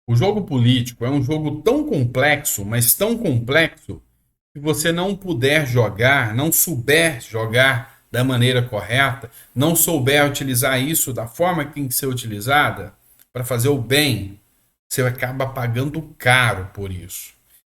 O jogo político é um jogo tão complexo, mas tão complexo, que você não puder jogar, não souber jogar da maneira correta, não souber utilizar isso da forma que tem que ser utilizada para fazer o bem, você acaba pagando caro por isso.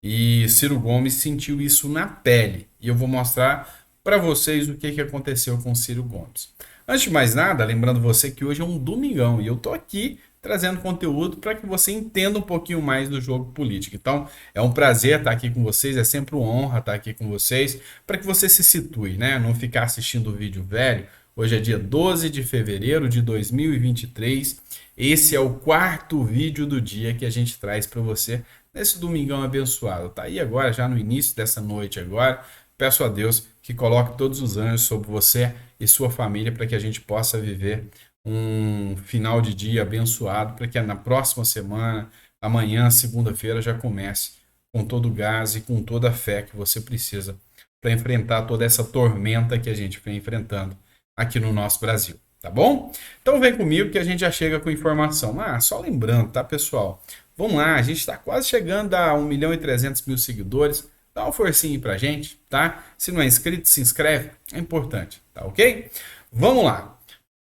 E Ciro Gomes sentiu isso na pele. E eu vou mostrar para vocês o que, que aconteceu com Ciro Gomes. Antes de mais nada, lembrando você que hoje é um domingão e eu tô aqui trazendo conteúdo para que você entenda um pouquinho mais do jogo político. Então, é um prazer estar aqui com vocês, é sempre uma honra estar aqui com vocês, para que você se situe, né? Não ficar assistindo o vídeo velho. Hoje é dia 12 de fevereiro de 2023. Esse é o quarto vídeo do dia que a gente traz para você nesse domingão abençoado. Tá aí agora, já no início dessa noite agora. Peço a Deus que coloque todos os anjos sobre você e sua família para que a gente possa viver um final de dia abençoado, para que na próxima semana, amanhã, segunda-feira, já comece com todo o gás e com toda a fé que você precisa para enfrentar toda essa tormenta que a gente vem enfrentando aqui no nosso Brasil. Tá bom? Então vem comigo que a gente já chega com informação. Só lembrando, tá, pessoal? Vamos lá, a gente está quase chegando a 1.300.000 seguidores. Dá uma forcinha aí pra gente, tá? Se não é inscrito, se inscreve, é importante, tá ok? Vamos lá.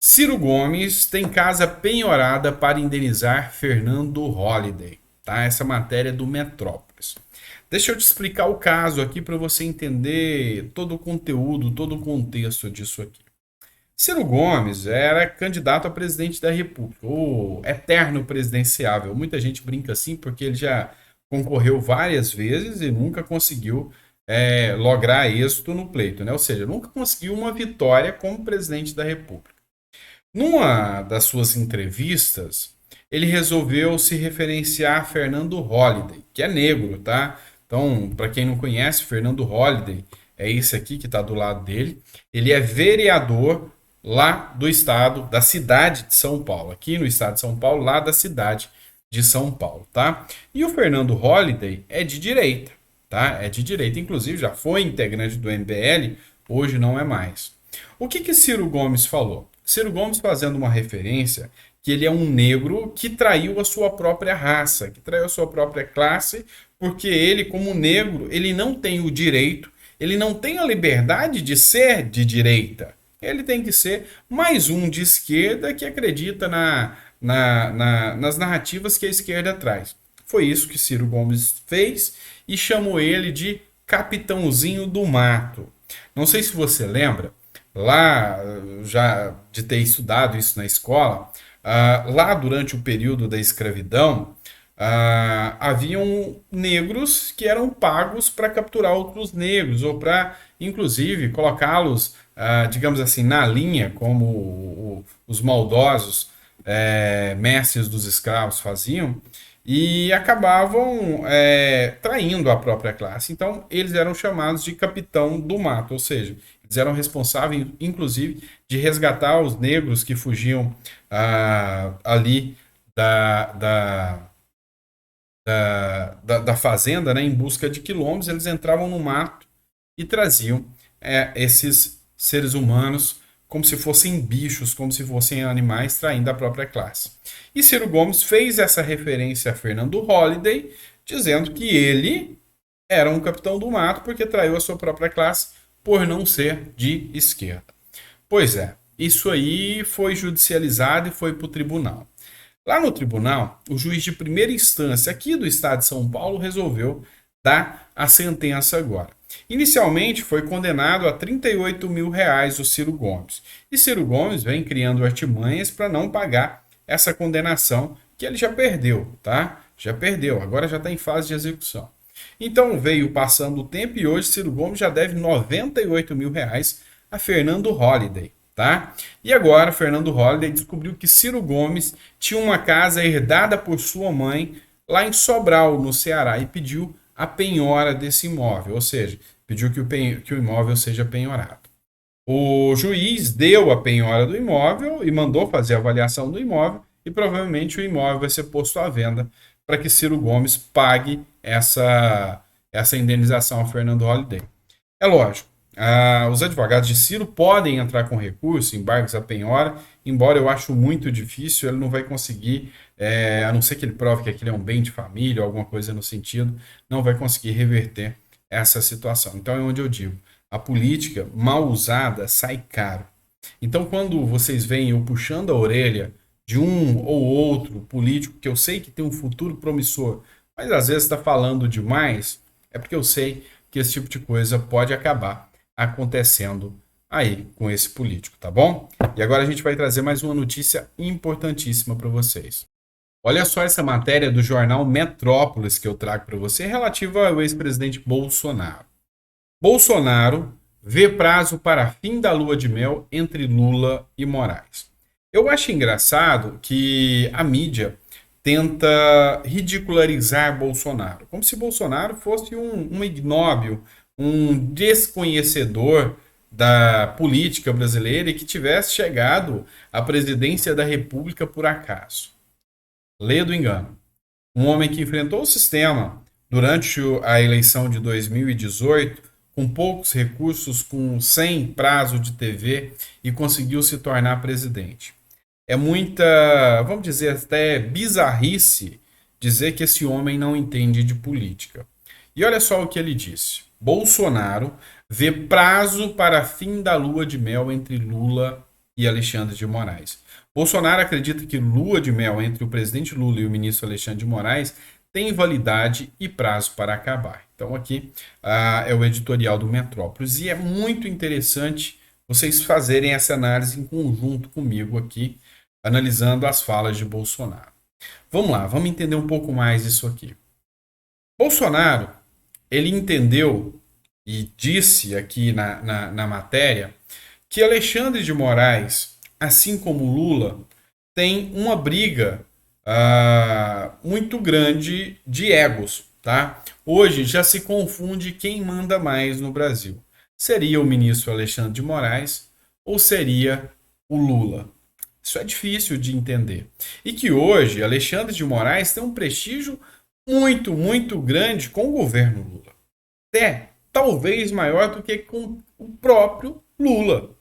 Ciro Gomes tem casa penhorada para indenizar Fernando Holliday, tá? Essa matéria é do Metrópolis. Deixa eu te explicar o caso aqui para você entender todo o conteúdo, todo o contexto disso aqui. Ciro Gomes era candidato a presidente da República, o eterno presidenciável. Muita gente brinca assim porque ele já concorreu várias vezes e nunca conseguiu lograr êxito no pleito, né? Ou seja, nunca conseguiu uma vitória como presidente da República. Numa das suas entrevistas, ele resolveu se referenciar a Fernando Holliday, que é negro, tá? Então, para quem não conhece, Fernando Holliday é esse aqui que está do lado dele. Ele é vereador lá do estado, da cidade de São Paulo, aqui no estado de São Paulo, lá da cidade de São Paulo, tá? E o Fernando Holliday é de direita, tá? É de direita, inclusive já foi integrante do MBL, hoje não é mais. O que que Ciro Gomes falou? Ciro Gomes fazendo uma referência que ele é um negro que traiu a sua própria raça, que traiu a sua própria classe, porque ele, como negro, ele não tem o direito, ele não tem a liberdade de ser de direita. Ele tem que ser mais um de esquerda que acredita nas narrativas que a esquerda traz. Foi isso que Ciro Gomes fez e chamou ele de Capitãozinho do Mato. Não sei se você lembra, lá já de ter estudado isso na escola, lá durante o período da escravidão, haviam negros que eram pagos para capturar outros negros ou para, inclusive, colocá-los, digamos assim, na linha, como os maldosos mestres dos escravos faziam, e acabavam traindo a própria classe. Então, eles eram chamados de capitão do mato, ou seja, eles eram responsáveis, inclusive, de resgatar os negros que fugiam ali da, da, da fazenda, né, em busca de quilombos. Eles entravam no mato e traziam esses seres humanos como se fossem bichos, como se fossem animais, traindo a própria classe. E Ciro Gomes fez essa referência a Fernando Holliday, dizendo que ele era um capitão do mato porque traiu a sua própria classe por não ser de esquerda. Pois é, isso aí foi judicializado e foi para o tribunal. Lá no tribunal, o juiz de primeira instância aqui do estado de São Paulo resolveu dar a sentença agora. Inicialmente foi condenado a R$ 38.000 o Ciro Gomes. E Ciro Gomes vem criando artimanhas para não pagar essa condenação que ele já perdeu, tá? Já perdeu, agora já está em fase de execução. Então veio passando o tempo e hoje Ciro Gomes já deve R$ 98.000 a Fernando Holliday. Tá? E agora, Fernando Holliday descobriu que Ciro Gomes tinha uma casa herdada por sua mãe lá em Sobral, no Ceará, e pediu a penhora desse imóvel, ou seja, pediu que o imóvel seja penhorado. O juiz deu a penhora do imóvel e mandou fazer a avaliação do imóvel e provavelmente o imóvel vai ser posto à venda para que Ciro Gomes pague essa indenização ao Fernando Holliday. É lógico, os advogados de Ciro podem entrar com recurso, embargos à penhora, embora eu acho muito difícil, ele não vai conseguir, a não ser que ele prove que aquilo é um bem de família ou alguma coisa no sentido, não vai conseguir reverter essa situação. Então é onde eu digo, a política mal usada sai caro. Então quando vocês veem eu puxando a orelha de um ou outro político que eu sei que tem um futuro promissor, mas às vezes está falando demais, é porque eu sei que esse tipo de coisa pode acabar acontecendo aí com esse político, tá bom? E agora a gente vai trazer mais uma notícia importantíssima para vocês. Olha só essa matéria do jornal Metrópolis que eu trago para você relativa ao ex-presidente Bolsonaro. Bolsonaro vê prazo para fim da lua de mel entre Lula e Moraes. Eu acho engraçado que a mídia tenta ridicularizar Bolsonaro, como se Bolsonaro fosse um ignóbil, um desconhecedor da política brasileira e que tivesse chegado à presidência da República por acaso. Lê do engano. Um homem que enfrentou o sistema durante a eleição de 2018, com poucos recursos, sem prazo de TV, e conseguiu se tornar presidente. É muita, vamos dizer, até bizarrice dizer que esse homem não entende de política. E olha só o que ele disse. Bolsonaro vê prazo para fim da lua de mel entre Lula e Alexandre de Moraes. Bolsonaro acredita que lua de mel entre o presidente Lula e o ministro Alexandre de Moraes tem validade e prazo para acabar. Então aqui é o editorial do Metrópolis e é muito interessante vocês fazerem essa análise em conjunto comigo aqui, analisando as falas de Bolsonaro. Vamos lá, vamos entender um pouco mais isso aqui. Bolsonaro, ele entendeu e disse aqui na matéria que Alexandre de Moraes, assim como Lula, tem uma briga muito grande de egos, tá? Hoje já se confunde quem manda mais no Brasil. Seria o ministro Alexandre de Moraes ou seria o Lula? Isso é difícil de entender. E que hoje Alexandre de Moraes tem um prestígio muito, muito grande com o governo Lula. Até talvez maior do que com o próprio Lula.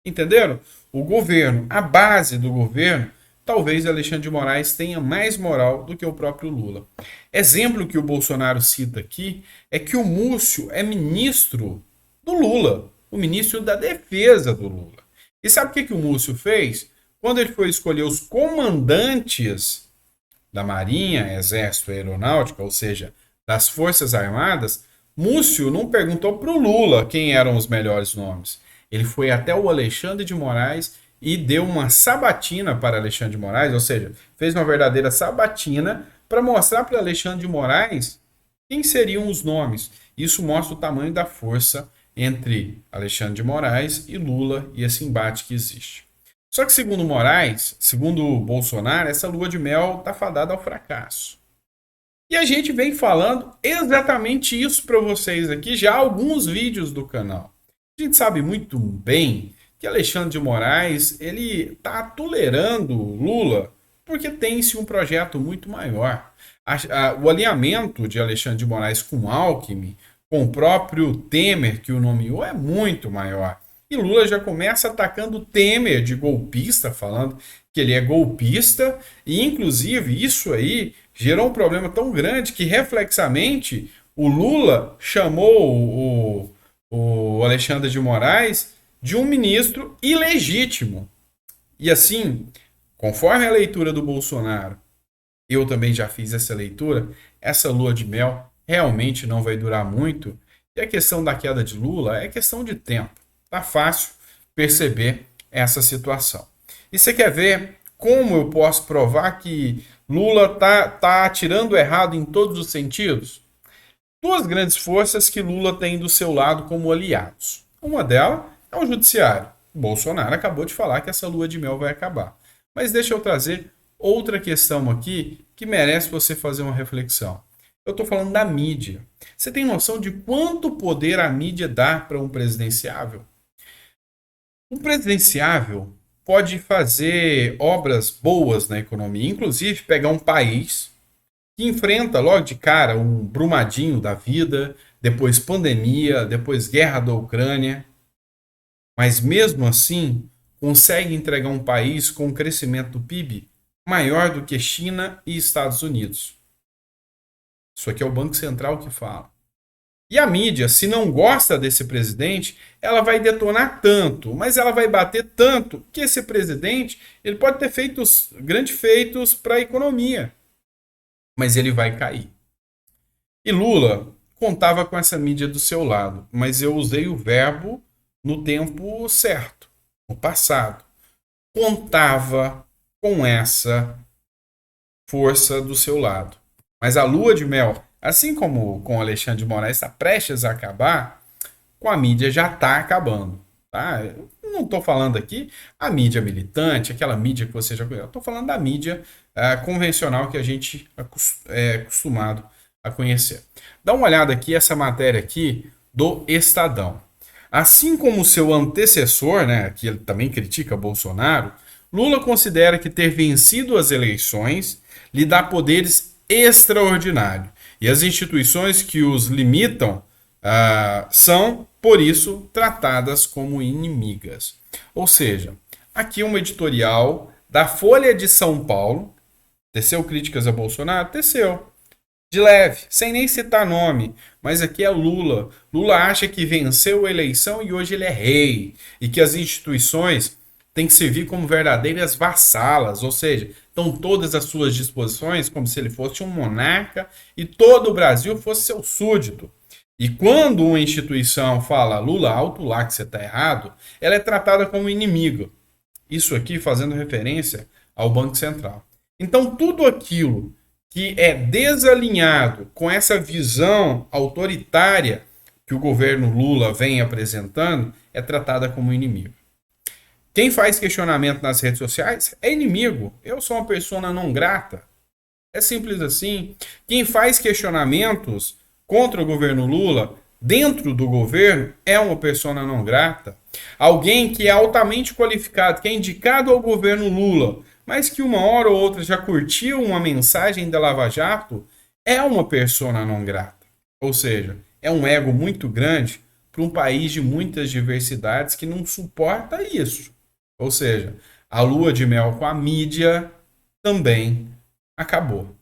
Entenderam? O governo, a base do governo, talvez Alexandre de Moraes tenha mais moral do que o próprio Lula. Exemplo que o Bolsonaro cita aqui é que o Múcio é ministro do Lula, o ministro da defesa do Lula. E sabe o que o Múcio fez? Quando ele foi escolher os comandantes da Marinha, Exército e Aeronáutica, ou seja, das Forças Armadas, Múcio não perguntou para o Lula quem eram os melhores nomes. Ele foi até o Alexandre de Moraes e deu uma sabatina para Alexandre de Moraes, ou seja, fez uma verdadeira sabatina para mostrar para Alexandre de Moraes quem seriam os nomes. Isso mostra o tamanho da força entre Alexandre de Moraes e Lula e esse embate que existe. Só que segundo Moraes, segundo Bolsonaro, essa lua de mel está fadada ao fracasso. E a gente vem falando exatamente isso para vocês aqui já há alguns vídeos do canal. A gente sabe muito bem que Alexandre de Moraes ele está tolerando Lula porque tem-se um projeto muito maior. O alinhamento de Alexandre de Moraes com Alckmin, com o próprio Temer que o nomeou, é muito maior. E Lula já começa atacando Temer de golpista, falando que ele é golpista, e inclusive isso aí gerou um problema tão grande que reflexamente o Lula chamou o Alexandre de Moraes de um ministro ilegítimo. E assim, conforme a leitura do Bolsonaro, eu também já fiz essa leitura, essa lua de mel realmente não vai durar muito, e a questão da queda de Lula é questão de tempo. Tá fácil perceber essa situação. E você quer ver como eu posso provar que Lula tá atirando errado em todos os sentidos? Duas grandes forças que Lula tem do seu lado como aliados. Uma delas é o judiciário. O Bolsonaro acabou de falar que essa lua de mel vai acabar. Mas deixa eu trazer outra questão aqui que merece você fazer uma reflexão. Eu estou falando da mídia. Você tem noção de quanto poder a mídia dá para um presidenciável? Um presidenciável pode fazer obras boas na economia, inclusive pegar um país que enfrenta logo de cara um Brumadinho da vida, depois pandemia, depois guerra da Ucrânia, mas mesmo assim consegue entregar um país com um crescimento do PIB maior do que China e Estados Unidos. Isso aqui é o Banco Central que fala. E a mídia, se não gosta desse presidente, ela vai detonar tanto, mas ela vai bater tanto que esse presidente ele pode ter feito grandes feitos para a economia, mas ele vai cair. E Lula contava com essa mídia do seu lado, mas eu usei o verbo no tempo certo, no passado. Contava com essa força do seu lado. Mas a lua de mel, assim como com o Alexandre de Moraes está prestes a acabar, com a mídia já está acabando. Tá? Eu não estou falando aqui a mídia militante, aquela mídia que você já conhece. Estou falando da mídia convencional que a gente é acostumado a conhecer. Dá uma olhada aqui, essa matéria aqui do Estadão. Assim como seu antecessor, né, que ele também critica Bolsonaro, Lula considera que ter vencido as eleições lhe dá poderes extraordinários. E as instituições que os limitam são, por isso, tratadas como inimigas. Ou seja, aqui uma editorial da Folha de São Paulo, teceu críticas a Bolsonaro? Teceu. De leve, sem nem citar nome, mas aqui é Lula. Lula acha que venceu a eleição e hoje ele é rei, e que as instituições têm que servir como verdadeiras vassalas, ou seja, estão todas às suas disposições como se ele fosse um monarca e todo o Brasil fosse seu súdito. E quando uma instituição fala Lula, alto lá que você está errado, ela é tratada como inimigo. Isso aqui fazendo referência ao Banco Central. Então tudo aquilo que é desalinhado com essa visão autoritária que o governo Lula vem apresentando é tratada como inimigo. Quem faz questionamento nas redes sociais é inimigo. Eu sou uma pessoa não grata. É simples assim. Quem faz questionamentos contra o governo Lula dentro do governo é uma pessoa não grata. Alguém que é altamente qualificado, que é indicado ao governo Lula, mas que uma hora ou outra já curtiu uma mensagem da Lava Jato, é uma persona não grata. Ou seja, é um ego muito grande para um país de muitas diversidades que não suporta isso. Ou seja, a lua de mel com a mídia também acabou.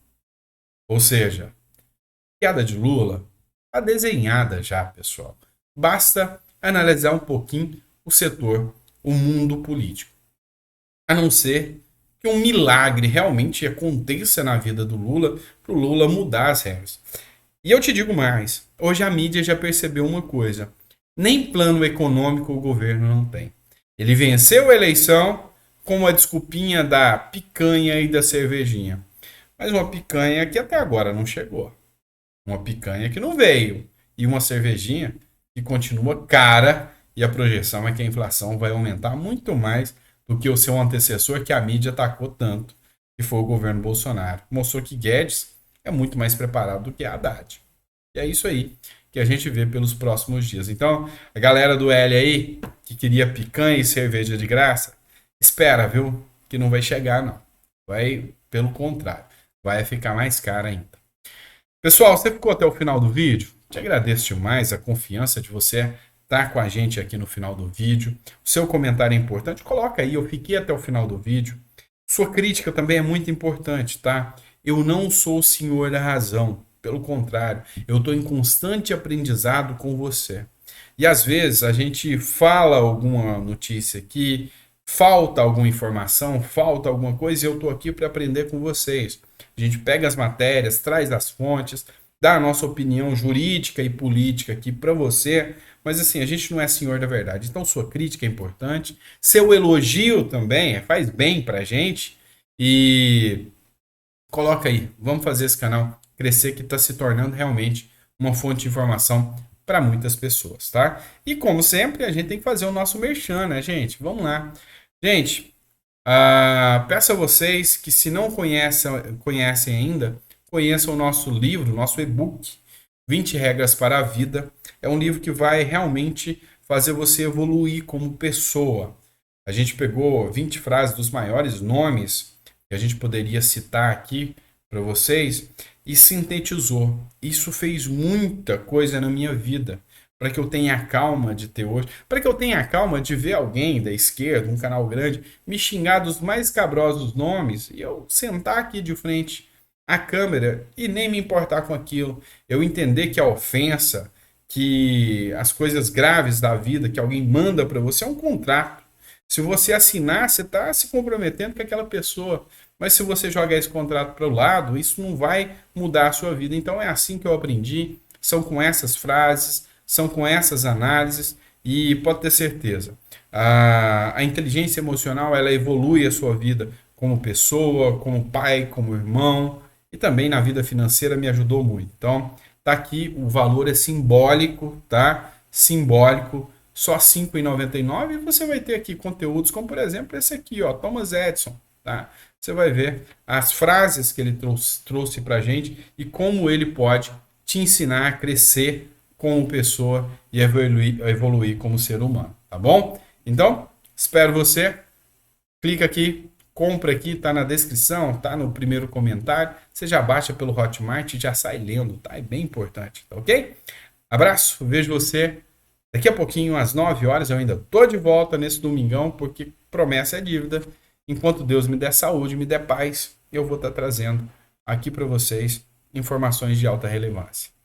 Ou seja, a queda de Lula está desenhada já, pessoal. Basta analisar um pouquinho o setor, o mundo político. A não ser que um milagre realmente aconteça na vida do Lula, para o Lula mudar as regras. E eu te digo mais, hoje a mídia já percebeu uma coisa, nem plano econômico o governo não tem. Ele venceu a eleição com uma desculpinha da picanha e da cervejinha. Mas uma picanha que até agora não chegou. Uma picanha que não veio. E uma cervejinha que continua cara e a projeção é que a inflação vai aumentar muito mais do que o seu antecessor, que a mídia atacou tanto, que foi o governo Bolsonaro. Mostrou que Guedes é muito mais preparado do que a Haddad. E é isso aí que a gente vê pelos próximos dias. Então, a galera do L aí, que queria picanha e cerveja de graça, espera, viu? Que não vai chegar, não. Vai, pelo contrário, vai ficar mais cara ainda. Pessoal, você ficou até o final do vídeo? Te agradeço demais a confiança de você estar com a gente aqui no final do vídeo. O seu comentário é importante, coloca aí, eu fiquei até o final do vídeo. Sua crítica também é muito importante, tá? Eu não sou o senhor da razão. Pelo contrário, eu estou em constante aprendizado com você. E às vezes a gente fala alguma notícia aqui, falta alguma informação, falta alguma coisa e eu estou aqui para aprender com vocês. A gente pega as matérias, traz as fontes, dá a nossa opinião jurídica e política aqui para você, mas assim, a gente não é senhor da verdade. Então sua crítica é importante, seu elogio também faz bem para a gente e coloca aí, vamos fazer esse canal crescer que está se tornando realmente uma fonte de informação para muitas pessoas, tá? E como sempre, a gente tem que fazer o nosso merchan, né, gente? Vamos lá. Gente, peço a vocês que se não conhecem ainda, conheçam o nosso livro, nosso e-book, 20 Regras para a Vida. É um livro que vai realmente fazer você evoluir como pessoa. A gente pegou 20 frases dos maiores nomes que a gente poderia citar aqui para vocês e sintetizou. Isso fez muita coisa na minha vida para que eu tenha a calma de ter hoje, para que eu tenha a calma de ver alguém da esquerda, um canal grande, me xingar dos mais cabrosos nomes e eu sentar aqui de frente à câmera e nem me importar com aquilo. Eu entender que a ofensa, que as coisas graves da vida que alguém manda para você é um contrato. Se você assinar, você está se comprometendo com aquela pessoa. Mas se você jogar esse contrato para o lado, isso não vai mudar a sua vida. Então é assim que eu aprendi. São com essas frases, são com essas análises. E pode ter certeza, a inteligência emocional ela evolui a sua vida como pessoa, como pai, como irmão. E também na vida financeira me ajudou muito. Então, tá aqui, o valor é simbólico, tá? Simbólico, só R$ 5,99 e você vai ter aqui conteúdos como, por exemplo, esse aqui, ó, Thomas Edison, tá? Você vai ver as frases que ele trouxe pra gente e como ele pode te ensinar a crescer como pessoa e evoluir como ser humano, tá bom? Então, espero você. Clica aqui, compra aqui, tá na descrição, tá no primeiro comentário. Você já baixa pelo Hotmart e já sai lendo, tá? É bem importante, tá ok? Abraço, vejo você daqui a pouquinho, às 9 horas. Eu ainda tô de volta nesse domingão, porque promessa é dívida. Enquanto Deus me der saúde, me der paz, eu vou estar trazendo aqui para vocês informações de alta relevância.